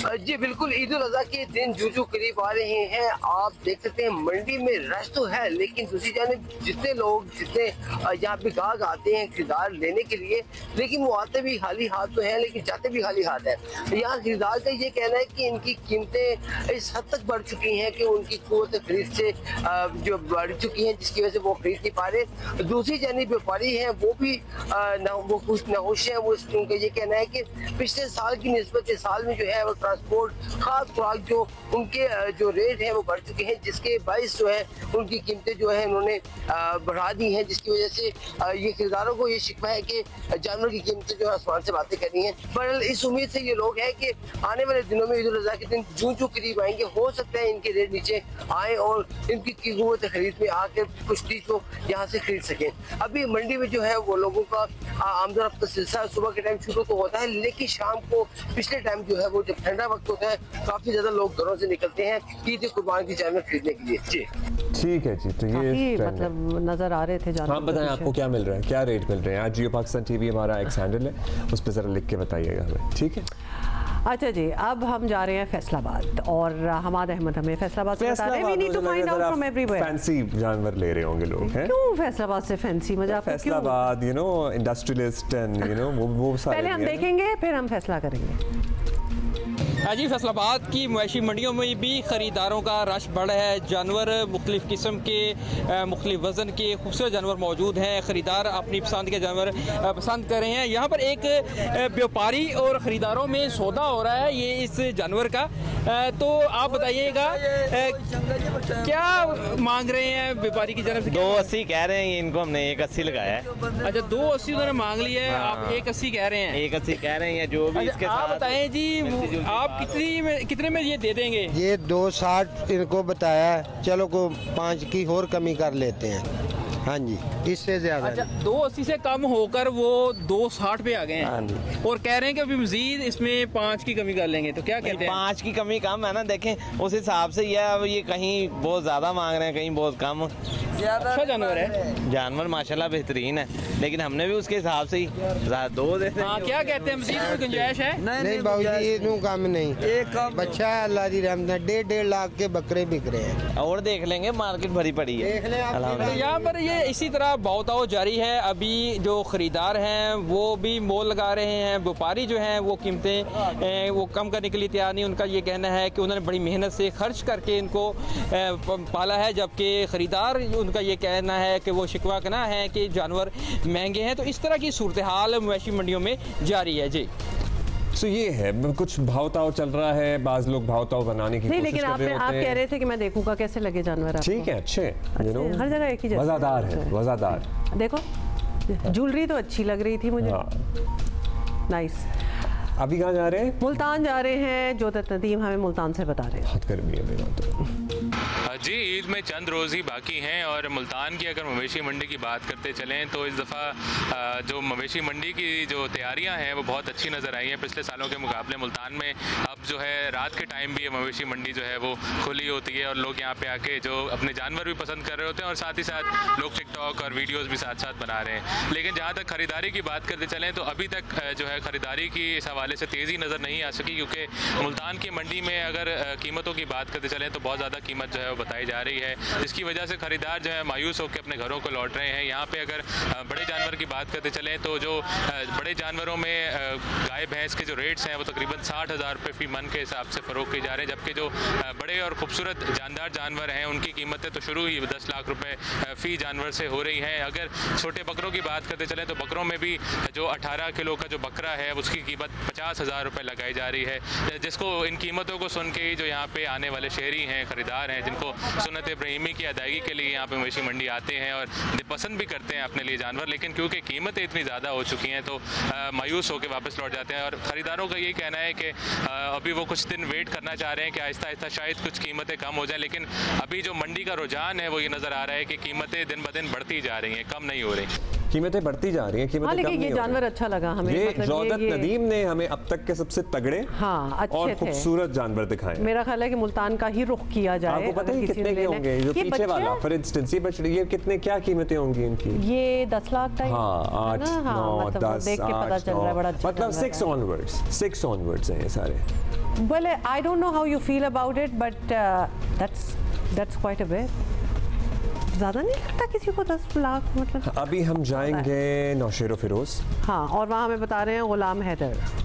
जी बिल्कुल, ईद उल अज़हा के दिन जो करीब आ रहे हैं, आप देख सकते हैं मंडी में रश तो है, लेकिन दूसरी जानिब जितने लोग यहाँ पे गाहक आते हैं खरीदार लेने के लिए, लेकिन वो आते भी खाली हाथ तो हैं, लेकिन जाते भी खाली हाथ है। यहाँ खरीदार का ये कहना है कि इनकी कीमतें इस हद तक बढ़ चुकी हैं कि उनकी क़ुव्वत खरीद से जो बढ़ चुकी हैं, जिसकी वजह से वो खरीद नहीं पा रहे। दूसरी जानिब व्यापारी हैं वो भी वो कुछ नाखुश हैं। वो उनका ये कहना है कि पिछले साल की निस्बत इस साल में जो है वो ट्रांसपोर्ट खास खुराक जो उनके जो रेट है वो बढ़ चुके हैं, जिसके बाइस जो है उनकी कीमतें जो है उन्होंने बढ़ा दी हैं, जिसकी वजह से ये खरीदारों को ये शिकवा है कि जानवर की कीमतें जो है आसमान से बातें कर रही हैं। पर इस उम्मीद से ये लोग हैं कि आने वाले दिनों में ईद उल अज़हा के दिन जो करीब आएंगे, हो सकता है इनके रेट नीचे आए और इनकी क़ुव्वत खरीद में आकर कुछ चीज़ को यहाँ से खरीद सकें। अभी मंडी में जो है वो लोगों का आमद रफ्त सिलसिला सुबह के टाइम शुरू तो होता है, लेकिन शाम को पिछले टाइम जो है वो जब ठंडा वक्त होता है, काफी ज्यादा लोग घरों से निकलते हैं ईद कुर्बान की जानवर खरीदने के लिए। जी ठीक है जी, तो ये मतलब नजर आ रहे थे जानवर। हाँ बताएं आपको क्या मिल रहा है, क्या रेट मिल रहे हैं। आज जियो पाकिस्तान टीवी हमारा एक हैंडल है, उस पर जरा लिख के बताइएगा हमें, ठीक है। अच्छा जी, अब हम जा रहे हैं फैसलाबाद और हमाद अहमद हमें फैसलाबाद से बता रहे हैं। We need to find out from everywhere. Fancy जानवर ले रहे होंगे लोग, हैं? क्यों फैसलाबाद से फैंसी मजा आपको क्यों? Faisalabad, you know, industrialist and you know वो सारे पहले हम देखेंगे फिर हम फैसला करेंगे। जी, फैसलाबाद की मवेशी मंडियों में भी ख़रीदारों का रश बढ़ है। जानवर मुख्तलिफ़ किस्म के मुख्तलिफ़ वज़न के खूबसूरत जानवर मौजूद हैं। ख़रीदार अपनी पसंद के जानवर पसंद कर रहे हैं। यहाँ पर एक व्यापारी और ख़रीदारों में सौदा हो रहा है ये इस जानवर का। तो आप बताइएगा क्या मांग रहे हैं व्यापारी की जानब से? 280 कह रहे हैं, इनको हमने 180 लगाया है। अच्छा, 280 उन्होंने मांग लिया है, आप 180 कह रहे हैं? 180 कह रहे हैं जो भी इसके आप बताएं जी, आप कितने में ये दे देंगे? ये 260 इनको बताया है, चलो को 5 की और कमी कर लेते हैं। हाँ जी, इससे ज्यादा। अच्छा, 280 से कम होकर वो 260 पे आ गए हैं। हाँ जी। और कह रहे हैं कि अभी मजीद इसमें 5 की कमी कर लेंगे, तो क्या कहते हैं? 5 की कमी कम है ना, देखें उस हिसाब से ये कहीं बहुत ज्यादा मांग रहे हैं, कहीं बहुत कम। अच्छा जानवर है, जानवर माशाल्लाह बेहतरीन है, लेकिन हमने भी उसके हिसाब से ही 2 देते हैं। हाँ, क्या कहते हैं, मजीद कोई गुंजाइश है? नहीं बाबूजी, इतनू कम नहीं, एक बच्चा है, अल्लाह की रहमत है, 1.5 लाख के बकरे बिक रहे हैं। और देख लेंगे, मार्केट भरी पड़ी है। देख लें आप। यहाँ पर ये इसी तरह भाव जारी है। अभी जो खरीदार हैं वो भी मोल लगा रहे हैं, व्यापारी जो हैं वो कीमतें वो कम करने के लिए तैयार नहीं। उनका ये कहना है कि उन्होंने बड़ी मेहनत से खर्च करके इनको पाला है, जबकि खरीदार उनका ये कहना है कि वो शिकवा करना है कि जानवर महंगे हैं। तो इस तरह की सूरत हाल मवेशी मंडियों में जारी है। जी, तो ये है, कुछ भाव-ताव चल रहा है, बाज लोग भाव-ताव बनाने की कोशिश कर रहे होते हैं। आप कह रहे थे कि मैं देखूंगा कैसे लगे जानवर आपको। ठीक है, अच्छे, हर जगह एक ही जैसे मज़ेदार है, मज़ेदार। देखो ज्वेलरी तो अच्छी लग रही थी मुझे। नाइस। अभी कहाँ जा रहे हैं? मुल्तान जा रहे हैं। जो नदीम हमें मुल्तान से बता रहे हैं। बहुत गर्मी है मेरा तो। जी, ईद में चंद रोज़ ही बाकी हैं और मुल्तान की अगर मवेशी मंडी की बात करते चलें तो इस दफ़ा जो मवेशी मंडी की जो तैयारियां हैं वो बहुत अच्छी नज़र आई हैं पिछले सालों के मुकाबले। मुल्तान में अब जो है रात के टाइम भी ये मवेशी मंडी जो है वो खुली होती है और लोग यहाँ पे आके जो अपने जानवर भी पसंद कर रहे होते हैं और साथ ही साथ लोग टिकटॉक और वीडियोज़ भी साथ साथ बना रहे हैं। लेकिन जहाँ तक ख़रीदारी की बात करते चलें तो अभी तक जो है ख़रीदारी की इस हवाले से तेज़ी नज़र नहीं आ सकी, क्योंकि मुल्तान की मंडी में अगर कीमतों की बात करते चलें तो बहुत ज़्यादा कीमत जो है वो बताई जा रही है, जिसकी वजह से खरीदार जो है मायूस होकर अपने घरों को लौट रहे हैं। यहाँ पे अगर बड़े जानवर की बात करते चलें तो जो बड़े जानवरों में गाय भैंस के जो रेट्स हैं वो तकरीबन 60,000 रुपये फ़ी मन के हिसाब से फ़रोख्त किए जा रहे हैं, जबकि जो बड़े और खूबसूरत जानदार जानवर हैं उनकी कीमतें तो शुरू ही 10 लाख रुपये फ़ी जानवर से हो रही हैं। अगर छोटे बकरों की बात करते चलें तो बकरों में भी जो 18 किलो का जो बकरा है उसकी कीमत 50,000 रुपये लगाई जा रही है, जिसको इन कीमतों को सुन के ही जो यहाँ पे आने वाले शहरी हैं, ख़रीदार हैं, जिनको सुन्नत इब्राहिमी की अदायगी के लिए यहाँ पे मवेशी मंडी आते हैं और पसंद भी करते हैं अपने लिए जानवर, लेकिन क्योंकि कीमतें इतनी ज़्यादा हो चुकी हैं तो मायूस होकर वापस लौट जाते हैं। और ख़रीदारों का यही कहना है कि अभी वो कुछ दिन वेट करना चाह रहे हैं कि आहिस्ता आहिस्ता शायद कुछ कीमतें कम हो जाएं, लेकिन अभी जो मंडी का रुझान है वो ये नज़र आ रहा है कि कीमतें दिन ब दिन बढ़ती जा रही हैं, कम नहीं हो रही। कीमतें बढ़ती जा रही हैं, कीमतें लेकिन ये जानवर अच्छा लगा हमें। ये मतलब रौदत नदीम ने हमें अब तक के सबसे तगड़े अच्छे और खूबसूरत जानवर दिखाए। मेरा ख्याल है कि मुल्तान का ही रुख किया जाए। आपको पता है कितने के होंगे? जो पीछे वाला फॉर इंस्टेंस, ये कितने क्या कीमतें होंगी इनकी? ये 10 लाख टाइप। 8, 9, 10, देख के पता चल रहा है बड़ा अच्छा, मतलब 6 onwards हैं ये सारे। Well, I don't know how you feel about it, but that's quite a bit. ज़्यादा नहीं लगता किसी को 10 लाख? मतलब अभी हम जाएंगे नौशेरो फिरोज। हाँ, और वहाँ हमें बता रहे हैं गुलाम हैदर।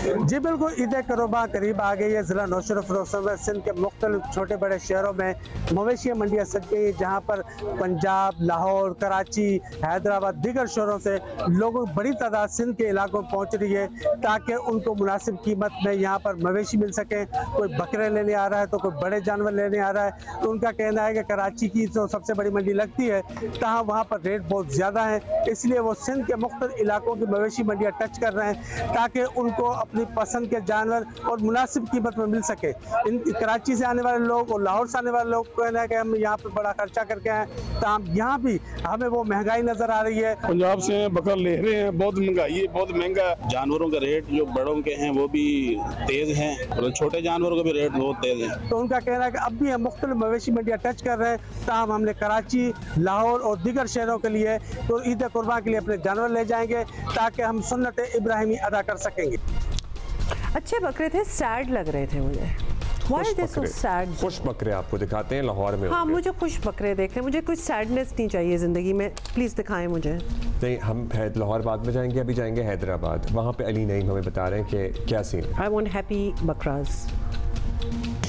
जी बिल्कुल, ईद करबा करीब आ गई है। ज़िला नौशेरो फिरोज में सिंध के मुख्तलिफ छोटे बड़े शहरों में मवेशी मंडियाँ सज गई, जहाँ पर पंजाब, लाहौर, कराची, हैदराबाद, दीगर शहरों से लोगों बड़ी तादाद सिंध के इलाकों में पहुँच रही है ताकि उनको मुनासिब कीमत में यहाँ पर मवेशी मिल सके। कोई बकरे लेने आ रहा है तो कोई बड़े जानवर लेने आ रहा है। तो उनका कहना है कि कराची की जो सबसे बड़ी मंडी लगती है, तहाँ वहाँ पर रेट बहुत ज़्यादा है, इसलिए वो सिंध के मुख्तलिफ इलाकों की मवेशी मंडियाँ टच कर रहे हैं ताकि उनको अपनी पसंद के जानवर और मुनासिब कीमत में मिल सके। इन कराची से आने वाले लोग और लाहौर से आने वाले लोग कहना है कि हम यहाँ पे बड़ा खर्चा करके आए, तो यहाँ भी हमें वो महंगाई नजर आ रही है। पंजाब से बकरा ले रहे हैं, बहुत महंगाई है, बहुत महंगा। जानवरों का रेट जो बड़ों के हैं वो भी तेज हैं और छोटे जानवरों का भी रेट बहुत तेज है। तो उनका कहना है कि अब भी हम मुख्तलिफ मवेशी मंडियाँ टच कर रहे हैं, ताहम हमने कराची, लाहौर और दीगर शहरों के लिए तो ईद कुर्बान के लिए अपने जानवर ले जाएंगे ताकि हम सुन्नत इब्राहिमी अदा कर सकेंगे। अच्छे बकरे थे, सैड लग रहे थे मुझे। Why is this so sad? खुश बकरे आपको दिखाते हैं लाहौर में। हाँ, मुझे खुश बकरे देखने, मुझे कुछ सैडनेस नहीं चाहिए ज़िंदगी में, प्लीज़ दिखाएं मुझे। नहीं, हम लाहौर बाद में जाएंगे, अभी जाएंगे हैदराबाद। वहाँ पे अली नईम हमें बता रहे हैं कि क्या सीन। I want happy बकराज।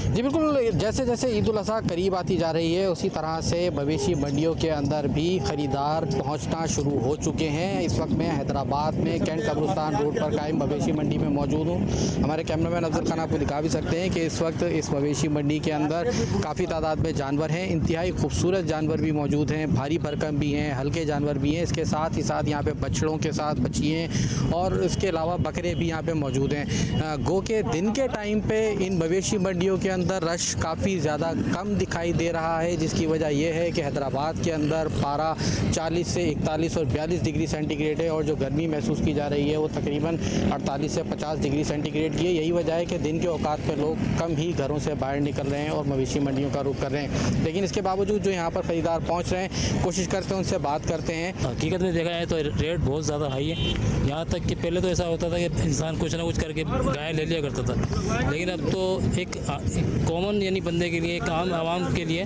जी बिल्कुल, जैसे जैसे ईद उल अज़हा करीब आती जा रही है उसी तरह से मवेशी मंडियों के अंदर भी ख़रीदार पहुंचना शुरू हो चुके हैं। इस वक्त मैं हैदराबाद में कैंट कब्रिस्तान रोड पर कायम मवेशी मंडी में मौजूद हूं। हमारे कैमरामैन अफजल खान आपको दिखा भी सकते हैं कि इस वक्त इस मवेशी मंडी के अंदर काफ़ी तादाद में जानवर हैं। इंतहाई खूबसूरत जानवर भी मौजूद हैं, भारी भरकम भी हैं, हल्के जानवर भी हैं। इसके साथ ही साथ यहाँ पर बछड़ों के साथ बच्चियाँ और इसके अलावा बकरे भी यहाँ पर मौजूद हैं। गो के दिन के टाइम पर इन मवेशी मंडियों के अंदर रश काफ़ी ज़्यादा कम दिखाई दे रहा है, जिसकी वजह यह है कि हैदराबाद के अंदर पारा 40 से 41 और 42 डिग्री सेंटीग्रेड है और जो गर्मी महसूस की जा रही है वो तकरीबन 48 से 50 डिग्री सेंटीग्रेड की है। यही वजह है कि दिन के औकात पर लोग कम ही घरों से बाहर निकल रहे हैं और मवेशी मंडियों का रुख कर रहे हैं। लेकिन इसके बावजूद जो यहाँ पर ख़रीदार पहुँच रहे हैं, कोशिश करते हैं उनसे बात करते हैं। हकीकत में देखा जाए तो रेट बहुत ज़्यादा हाई है। यहाँ तक कि पहले तो ऐसा होता था कि इंसान कुछ ना कुछ करके गाय ले लिया करता था, लेकिन अब तो एक कॉमन यानी बंदे के लिए, एक आम आवाम के लिए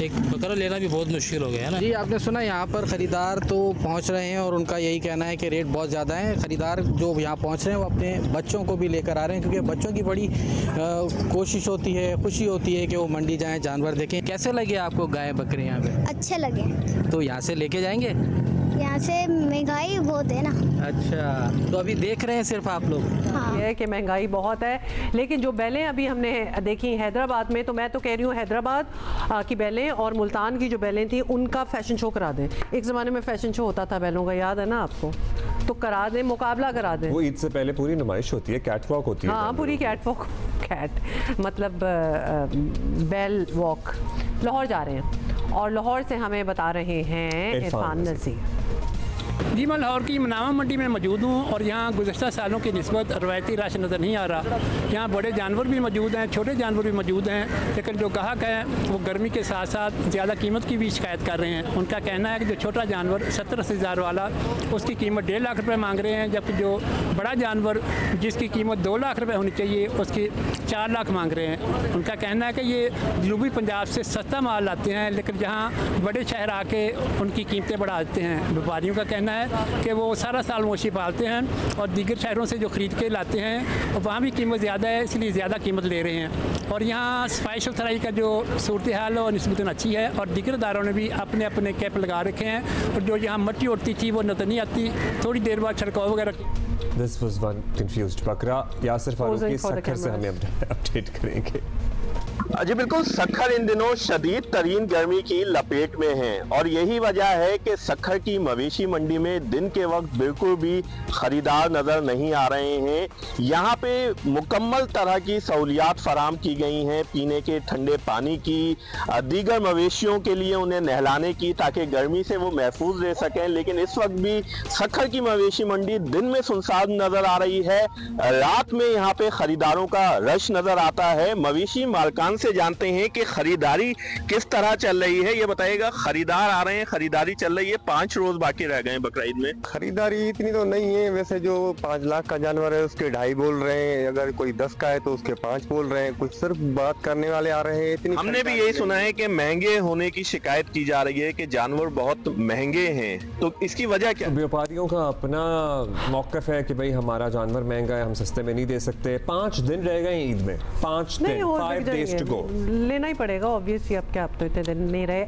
एक बकरा लेना भी बहुत मुश्किल हो गया है ना। जी, आपने सुना यहाँ पर ख़रीदार तो पहुँच रहे हैं और उनका यही कहना है कि रेट बहुत ज़्यादा है। ख़रीदार जो यहाँ पहुँच रहे हैं वो अपने बच्चों को भी लेकर आ रहे हैं, क्योंकि बच्चों की बड़ी कोशिश होती है, खुशी होती है कि वो मंडी जाएँ, जानवर देखें। कैसे लगे आपको गाय बकरे यहाँ पे? अच्छे लगे। तो यहाँ से लेके जाएंगे? यहाँ से महंगाई बहुत है ना। अच्छा, तो अभी देख रहे हैं सिर्फ आप लोग? हाँ। ये है कि महंगाई बहुत है, लेकिन जो बैलें अभी हमने देखी हैदराबाद में, तो मैं तो कह रही हूँ हैदराबाद की बैलें और मुल्तान की जो बैलें थी उनका फैशन शो करा दें। एक ज़माने में फैशन शो होता था बैलों का, याद है ना आपको? तो करा दें, मुकाबला करा दें। वो ईद से पहले पूरी नुमाइश होती है, कैट वॉक होती है। हाँ, पूरी कैट वॉक, कैट मतलब बैल वॉक। लाहौर जा रहे हैं और लाहौर से हमें बता रहे हैं इरफान नज़ीर। जी, मैं लाहौर की मनावा मंडी में मौजूद हूँ और यहाँ गुज़श्ता सालों की निस्बत रवायती रश नज़र नहीं आ रहा। यहाँ बड़े जानवर भी मौजूद हैं, छोटे जानवर भी मौजूद हैं, लेकिन जो ग्राहक हैं वो गर्मी के साथ साथ ज़्यादा कीमत की भी शिकायत कर रहे हैं। उनका कहना है कि जो छोटा जानवर 70-80 हज़ार वाला, उसकी कीमत 1.5 लाख रुपये मांग रहे हैं, जबकि जो बड़ा जानवर जिसकी कीमत 2 लाख रुपये होनी चाहिए उसकी 4 लाख मांग रहे हैं। उनका कहना है कि ये जनूबी पंजाब से सस्ता माल लाते हैं, लेकिन जहाँ बड़े शहर आके उनकी कीमतें बढ़ा देते हैं। व्यापारियों का कहना है कि वो सारा साल मवेशी पालते हैं और दीगर शहरों से जो ख़रीद के लाते हैं और वहाँ भी कीमत ज़्यादा है, इसलिए ज़्यादा कीमत ले रहे हैं। और यहाँ सफाई सुथराई का जो सूरत हाल है वो निस्बतन अच्छी है और दीगर इदारों ने भी अपने अपने कैप लगा रखे हैं और जो यहाँ मट्टी उड़ती थी वो नज़र नहीं आती। थोड़ी देर बाद छिड़काव वगैरह। This was one confused बकरा। यासिर फारूकी सक्खर से हमें अपडेट करेंगे। जी बिल्कुल, सखर इन दिनों शदीद तरीन गर्मी की लपेट में है और यही वजह है कि सखर की मवेशी मंडी में दिन के वक्त बिल्कुल भी खरीदार नजर नहीं आ रहे हैं। यहाँ पे मुकम्मल तरह की सहूलियात फराम की गई हैं, पीने के ठंडे पानी की, दीगर मवेशियों के लिए उन्हें नहलाने की, ताकि गर्मी से वो महफूज रह सकें। लेकिन इस वक्त भी सखर की मवेशी मंडी दिन में सुनसान नजर आ रही है, रात में यहाँ पे खरीदारों का रश नजर आता है। मवेशी मालकान से जानते हैं कि खरीदारी किस तरह चल रही है। ये बताइएगा, खरीदार आ रहे हैं, खरीदारी चल रही है, 5 रोज बाकी रह गए बकरीद में। खरीदारी इतनी तो नहीं है, वैसे जो 5 लाख का जानवर है उसके 2.5 बोल रहे हैं, अगर कोई 10 का है तो उसके 5 बोल रहे हैं, कुछ सिर्फ बात करने वाले आ रहे हैं। इतनी हमने भी यही सुना है कि महंगे होने की शिकायत की जा रही है कि जानवर बहुत महंगे हैं, तो इसकी वजह क्या? व्यापारियों का अपना मौकफ है कि भाई हमारा जानवर महंगा है, हम सस्ते में नहीं दे सकते। 5 दिन रह गए ईद में, 5 दिन, 5 days to go। लेना ही पड़ेगा ऑब्वियसली, अब क्या, अब तो इतने दिन नहीं रहे।